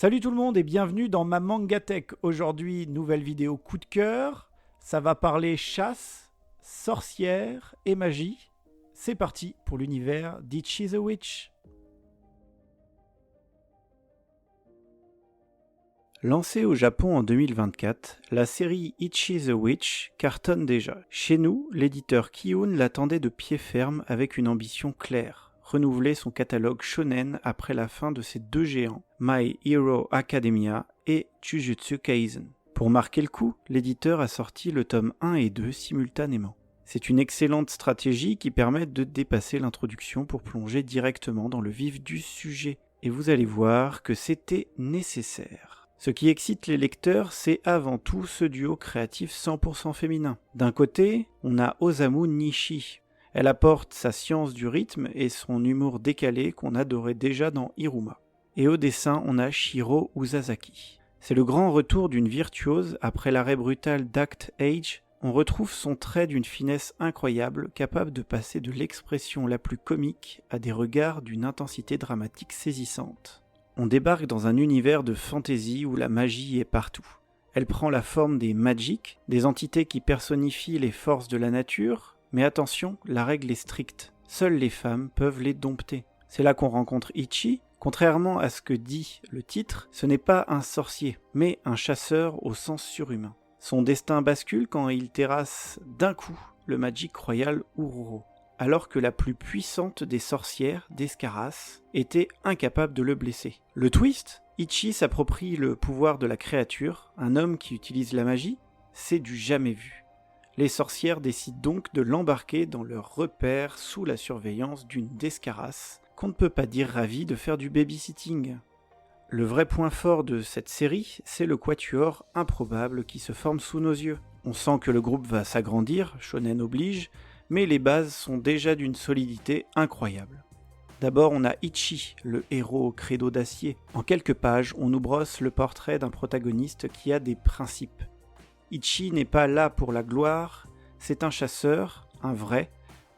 Salut tout le monde et bienvenue dans ma Mangatech. Aujourd'hui, nouvelle vidéo coup de cœur. Ça va parler chasse, sorcière et magie. C'est parti pour l'univers d'Itchy the Witch. Lancée au Japon en 2024, la série Itchy the Witch cartonne déjà. Chez nous, l'éditeur Kiun l'attendait de pied ferme avec une ambition claire. Renouveler son catalogue shonen après la fin de ses deux géants, My Hero Academia et Jujutsu Kaisen. Pour marquer le coup, l'éditeur a sorti le tome 1 et 2 simultanément. C'est une excellente stratégie qui permet de dépasser l'introduction pour plonger directement dans le vif du sujet. Et vous allez voir que c'était nécessaire. Ce qui excite les lecteurs, c'est avant tout ce duo créatif 100% féminin. D'un côté, on a Osamu Nishi. Elle apporte sa science du rythme et son humour décalé qu'on adorait déjà dans Iruma. Et au dessin, on a Shiro Usazaki. C'est le grand retour d'une virtuose après l'arrêt brutal d'Act Age. On retrouve son trait d'une finesse incroyable, capable de passer de l'expression la plus comique à des regards d'une intensité dramatique saisissante. On débarque dans un univers de fantasy où la magie est partout. Elle prend la forme des magic, des entités qui personnifient les forces de la nature, mais attention, la règle est stricte. Seules les femmes peuvent les dompter. C'est là qu'on rencontre Ichi. Contrairement à ce que dit le titre, ce n'est pas un sorcier, mais un chasseur au sens surhumain. Son destin bascule quand il terrasse d'un coup le Magic Royal Uroro, alors que la plus puissante des sorcières, d'Escaras, était incapable de le blesser. Le twist, Ichi s'approprie le pouvoir de la créature, un homme qui utilise la magie, c'est du jamais vu. Les sorcières décident donc de l'embarquer dans leur repère sous la surveillance d'une d'Escaras, qu'on ne peut pas dire ravie de faire du babysitting. Le vrai point fort de cette série, c'est le quatuor improbable qui se forme sous nos yeux. On sent que le groupe va s'agrandir, shonen oblige, mais les bases sont déjà d'une solidité incroyable. D'abord, on a Ichi, le héros au credo d'acier. En quelques pages, on nous brosse le portrait d'un protagoniste qui a des principes. Ichi n'est pas là pour la gloire, c'est un chasseur, un vrai,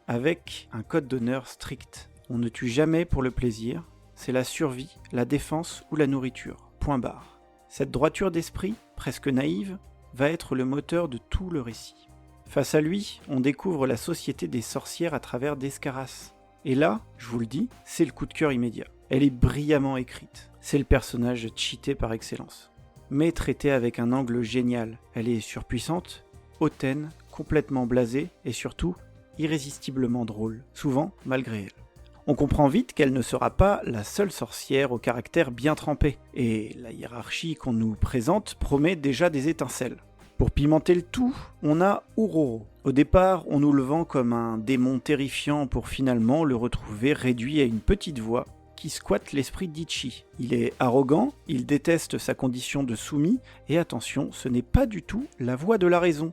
avec un code d'honneur strict. On ne tue jamais pour le plaisir, c'est la survie, la défense ou la nourriture. Point barre. Cette droiture d'esprit, presque naïve, va être le moteur de tout le récit. Face à lui, on découvre la société des sorcières à travers d'Escaras. Et là, je vous le dis, c'est le coup de cœur immédiat. Elle est brillamment écrite. C'est le personnage cheaté par excellence. Mais traité avec un angle génial. Elle est surpuissante, hautaine, complètement blasée et surtout irrésistiblement drôle, souvent malgré elle. On comprend vite qu'elle ne sera pas la seule sorcière au caractère bien trempé, et la hiérarchie qu'on nous présente promet déjà des étincelles. Pour pimenter le tout, on a Uroro. Au départ, on nous le vend comme un démon terrifiant pour finalement le retrouver réduit à une petite voix qui squatte l'esprit d'Ichi. Il est arrogant, il déteste sa condition de soumis, et attention, ce n'est pas du tout la voix de la raison.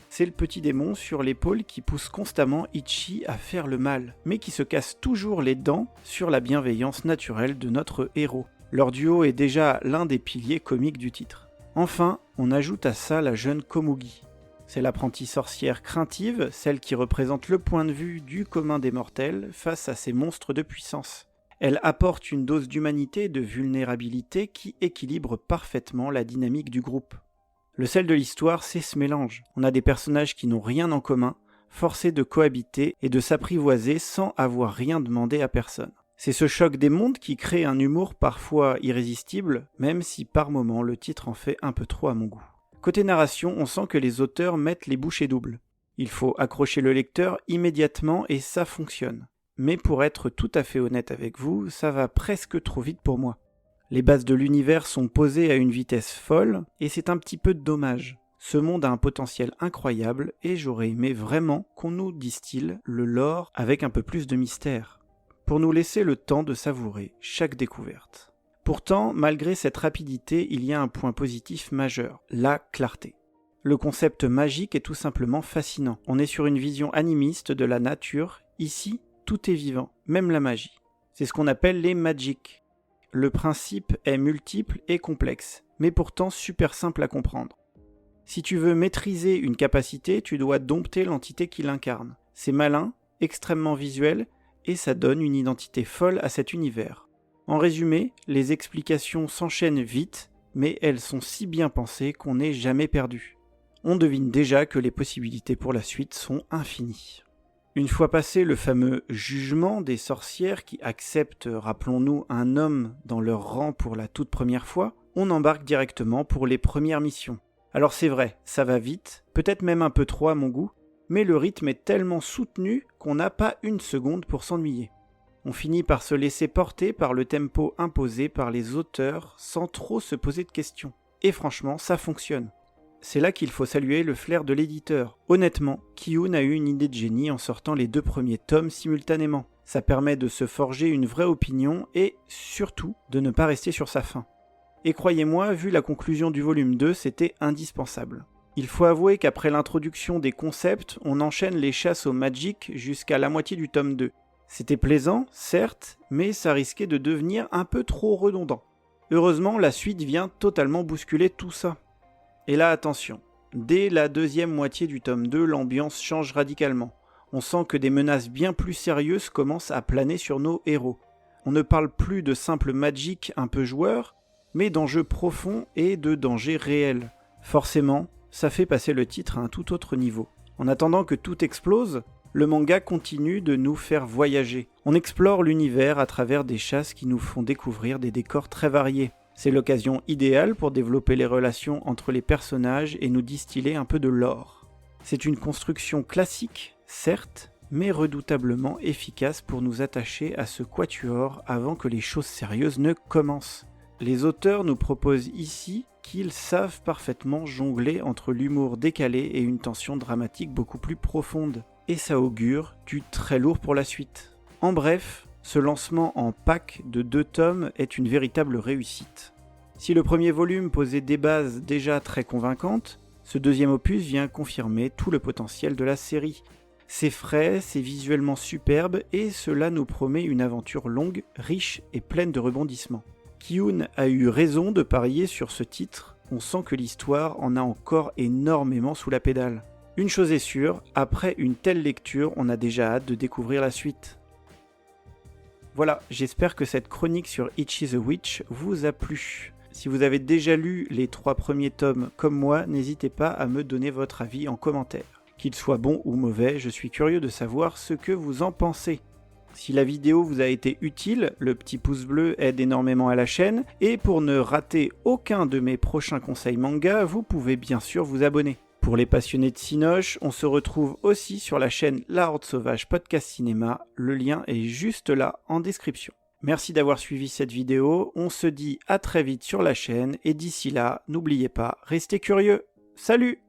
C'est le petit démon sur l'épaule qui pousse constamment Ichi à faire le mal, mais qui se casse toujours les dents sur la bienveillance naturelle de notre héros. Leur duo est déjà l'un des piliers comiques du titre. Enfin, on ajoute à ça la jeune Komugi. C'est l'apprentie sorcière craintive, celle qui représente le point de vue du commun des mortels face à ces monstres de puissance. Elle apporte une dose d'humanité et de vulnérabilité qui équilibre parfaitement la dynamique du groupe. Le sel de l'histoire, c'est ce mélange. On a des personnages qui n'ont rien en commun, forcés de cohabiter et de s'apprivoiser sans avoir rien demandé à personne. C'est ce choc des mondes qui crée un humour parfois irrésistible, même si par moments le titre en fait un peu trop à mon goût. Côté narration, on sent que les auteurs mettent les bouchées doubles. Il faut accrocher le lecteur immédiatement et ça fonctionne. Mais pour être tout à fait honnête avec vous, ça va presque trop vite pour moi. Les bases de l'univers sont posées à une vitesse folle, et c'est un petit peu dommage. Ce monde a un potentiel incroyable, et j'aurais aimé vraiment qu'on nous distille le lore avec un peu plus de mystère, pour nous laisser le temps de savourer chaque découverte. Pourtant, malgré cette rapidité, il y a un point positif majeur, la clarté. Le concept magique est tout simplement fascinant. On est sur une vision animiste de la nature, ici, tout est vivant, même la magie. C'est ce qu'on appelle les magic. Le principe est multiple et complexe, mais pourtant super simple à comprendre. Si tu veux maîtriser une capacité, tu dois dompter l'entité qui l'incarne. C'est malin, extrêmement visuel, et ça donne une identité folle à cet univers. En résumé, les explications s'enchaînent vite, mais elles sont si bien pensées qu'on n'est jamais perdu. On devine déjà que les possibilités pour la suite sont infinies. Une fois passé le fameux jugement des sorcières qui acceptent, rappelons-nous, un homme dans leur rang pour la toute première fois, on embarque directement pour les premières missions. Alors c'est vrai, ça va vite, peut-être même un peu trop à mon goût, mais le rythme est tellement soutenu qu'on n'a pas une seconde pour s'ennuyer. On finit par se laisser porter par le tempo imposé par les auteurs sans trop se poser de questions. Et franchement, ça fonctionne. C'est là qu'il faut saluer le flair de l'éditeur. Honnêtement, Ki-hoon a eu une idée de génie en sortant les 2 premiers tomes simultanément. Ça permet de se forger une vraie opinion et, surtout, de ne pas rester sur sa faim. Et croyez-moi, vu la conclusion du volume 2, c'était indispensable. Il faut avouer qu'après l'introduction des concepts, on enchaîne les chasses au Magic jusqu'à la moitié du tome 2. C'était plaisant, certes, mais ça risquait de devenir un peu trop redondant. Heureusement, la suite vient totalement bousculer tout ça. Et là, attention, dès la deuxième moitié du tome 2, l'ambiance change radicalement. On sent que des menaces bien plus sérieuses commencent à planer sur nos héros. On ne parle plus de simple Magic un peu joueur, mais d'enjeux profonds et de dangers réels. Forcément, ça fait passer le titre à un tout autre niveau. En attendant que tout explose, le manga continue de nous faire voyager. On explore l'univers à travers des chasses qui nous font découvrir des décors très variés. C'est l'occasion idéale pour développer les relations entre les personnages et nous distiller un peu de lore. C'est une construction classique, certes, mais redoutablement efficace pour nous attacher à ce quatuor avant que les choses sérieuses ne commencent. Les auteurs nous proposent ici qu'ils savent parfaitement jongler entre l'humour décalé et une tension dramatique beaucoup plus profonde. Et ça augure du très lourd pour la suite. En bref, ce lancement en pack de 2 tomes est une véritable réussite. Si le premier volume posait des bases déjà très convaincantes, ce deuxième opus vient confirmer tout le potentiel de la série. C'est frais, c'est visuellement superbe et cela nous promet une aventure longue, riche et pleine de rebondissements. Ki-hoon a eu raison de parier sur ce titre, on sent que l'histoire en a encore énormément sous la pédale. Une chose est sûre, après une telle lecture, on a déjà hâte de découvrir la suite. Voilà, j'espère que cette chronique sur Ichi the Witch vous a plu. Si vous avez déjà lu les 3 premiers tomes comme moi, n'hésitez pas à me donner votre avis en commentaire. Qu'il soit bon ou mauvais, je suis curieux de savoir ce que vous en pensez. Si la vidéo vous a été utile, le petit pouce bleu aide énormément à la chaîne, et pour ne rater aucun de mes prochains conseils manga, vous pouvez bien sûr vous abonner. Pour les passionnés de Cinoche, on se retrouve aussi sur la chaîne La Horde Sauvage Podcast Cinéma, le lien est juste là en description. Merci d'avoir suivi cette vidéo, on se dit à très vite sur la chaîne, et d'ici là, n'oubliez pas, restez curieux. Salut!